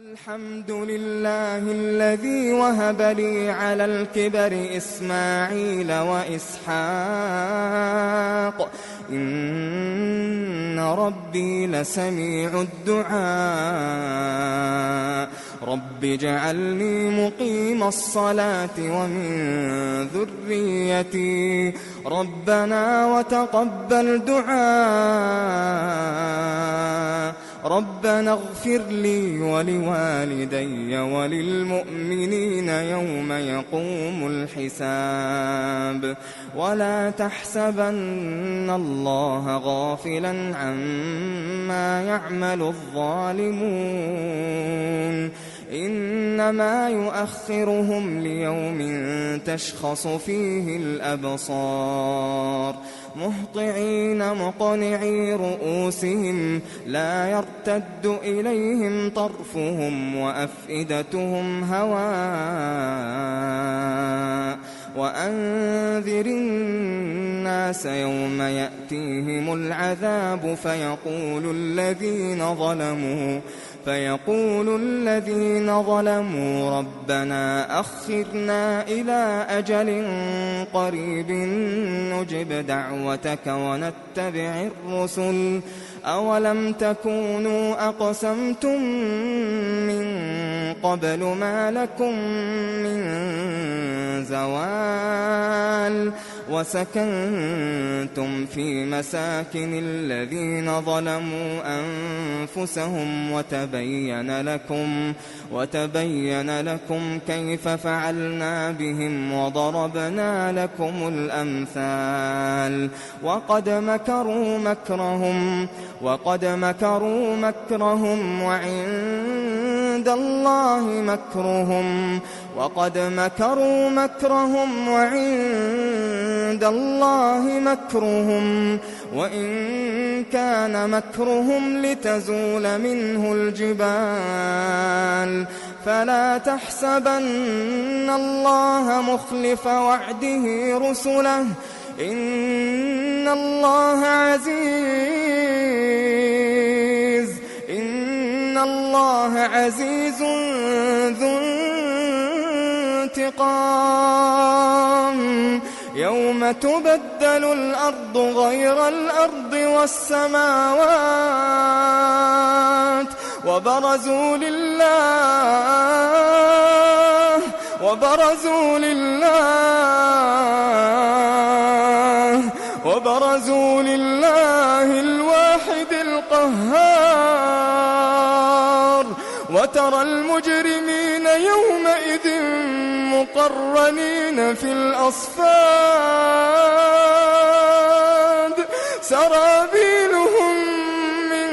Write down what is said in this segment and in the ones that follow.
الحمد لله الذي وهب لي على الكبر إسماعيل وإسحاق إن ربي لسميع الدعاء رب اجعلني مقيم الصلاة ومن ذريتي ربنا وتقبل دعاء ربنا اغفر لي ولوالدي وللمؤمنين يوم يقوم الحساب ولا تحسبن الله غافلا عما يعمل الظالمون إنما يؤخرهم ليوم تشخص فيه الأبصار مهطعين مقنعي رؤوسهم لا يرتد إليهم طرفهم وأفئدتهم هواء وأنذر الناس يوم يأتيهم العذاب فيقول الذين ظلموا ربنا أخرنا إلى أجل قريب نجب دعوتك ونتبع الرسل أولم تكونوا أقسمتم من قبل ما لكم من زوال وسكنتم في مساكن الذين ظلموا أنفسهم وتبين لكم كيف فعلنا بهم وضربنا لكم الأمثال وقد مكروا مكرهم وعند الله مكرهم وإن كان مكرهم لتزول منه الجبال فلا تحسبن الله مخلف وعده رسله إن الله عزيز ذو انتقام يوم تبدل الأرض غير الأرض والسماوات وبرزوا لله الواحد القهار وترى المجرمين يومئذ مقرنين في الأصفاد سرابيلهم من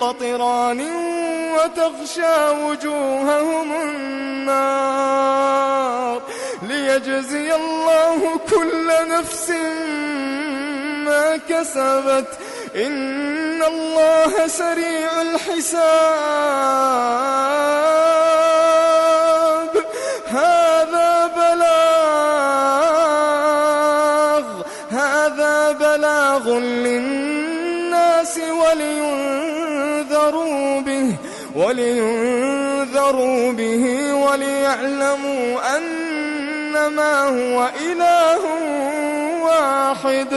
قطران وتغشى وجوههم النار ليجزي الله كل نفس ما كسبت إن الله سريع الحساب هذا بلاغ للناس ولينذروا به وليعلموا أنما هو إله واحد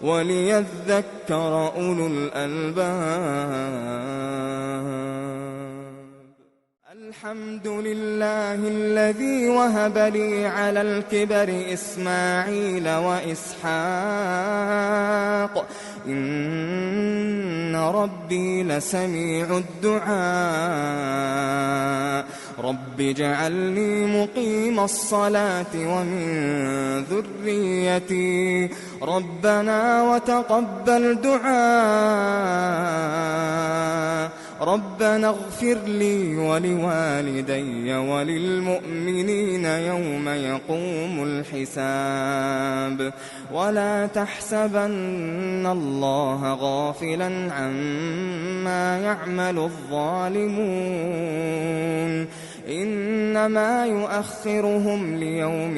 وليذكر أولو الألباب الحمد لله الذي وهب لي على الكبر إسماعيل وإسحاق إن ربي لسميع الدعاء رب اجعلني مقيم الصلاة ومن ذريتي ربنا وتقبل دعاء ربنا اغفر لي ولوالدي وللمؤمنين يوم يقوم الحساب ولا تحسبن الله غافلا عما يعمل الظالمون إنما يؤخرهم ليوم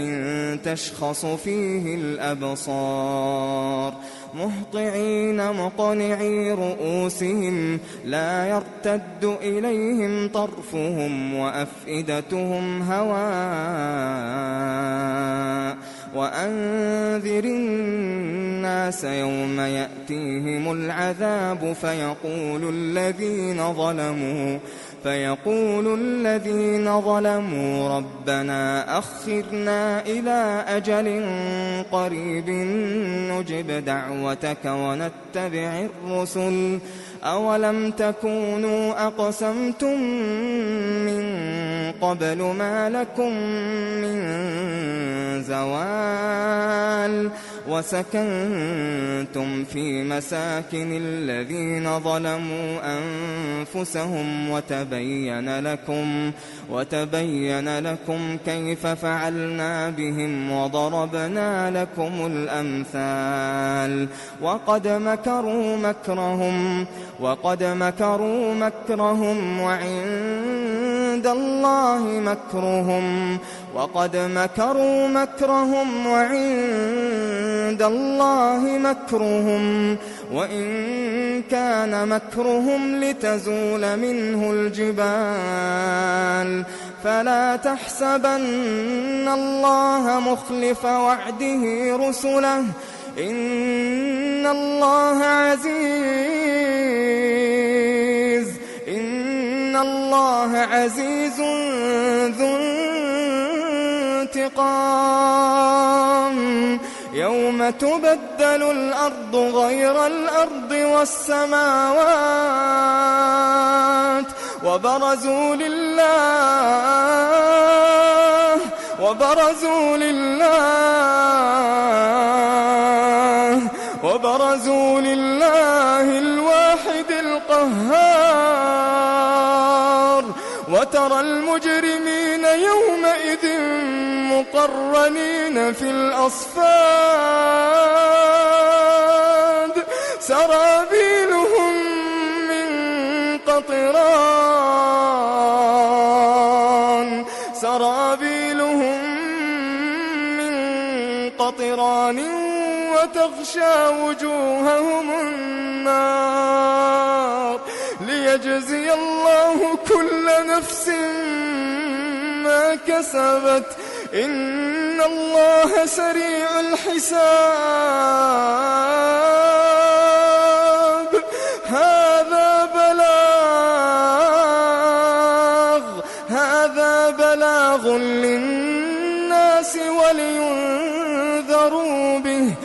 تشخص فيه الأبصار مهطعين مقنعي رؤوسهم لا يرتد إليهم طرفهم وأفئدتهم هواء وأنذر الناس يوم يأتيهم العذاب فيقول الذين ظلموا ربنا أخرنا إلى أجل قريب نجب دعوتك ونتبع الرسل أولم تكونوا أقسمتم من قبل ما لكم من زوال وسكنتم في مساكن الذين ظلموا أنفسهم وتبين لكم كيف فعلنا بهم وضربنا لكم الأمثال وقد مكروا مكرهم وعند الله مكرهم وإن كان مكرهم لتزول منه الجبال فلا تحسبن الله مخلف وعده رسله إن الله عزيز ذو انتقام يوم تبدل الأرض غير الأرض والسماوات وبرزوا لله الواحد القهار وترى المجرمين يومئذ مقرنين في الأصفاد سرابيلهم من قطران وتغشى وجوههم النار ليجزي الله كل نفس ما كسبت إن الله سريع الحساب هذا بلاغ للناس ولينذروا به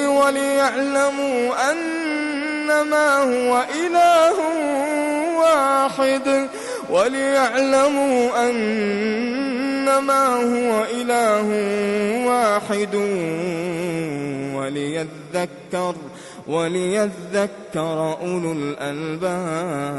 وليعلموا أنما هو إله واحد وليذكر أولو الألباب.